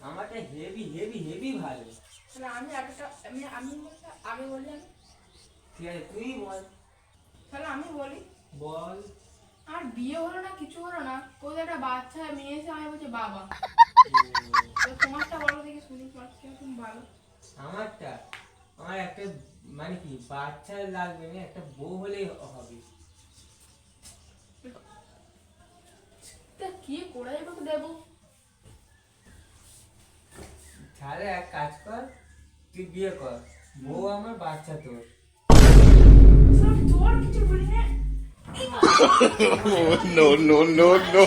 আমারটা heavy heavy heavy ভালো। আমি আগে বলি আমি। ঠিক আছে তুই বল। তাহলে আমি বলি। বল। আর বিয়ে হলো না কিছু হলো না, ওই একটা বাচ্চা মেয়ে এসে আমি বলছি বাবা। তোমারটা বলো দেখি শুনি, তোমার কিরকম ভালো। আমারটা আমার একটা মানে কি বাচ্চা লাগবে না, একটা বউ হলেই হবে। কি করে দেবো? তাহলে এক কাজ কর, তুই বিয়ে কর, বউ আমার বাচ্চা তোর। তোর কিছু বলি না। No, no, no, no.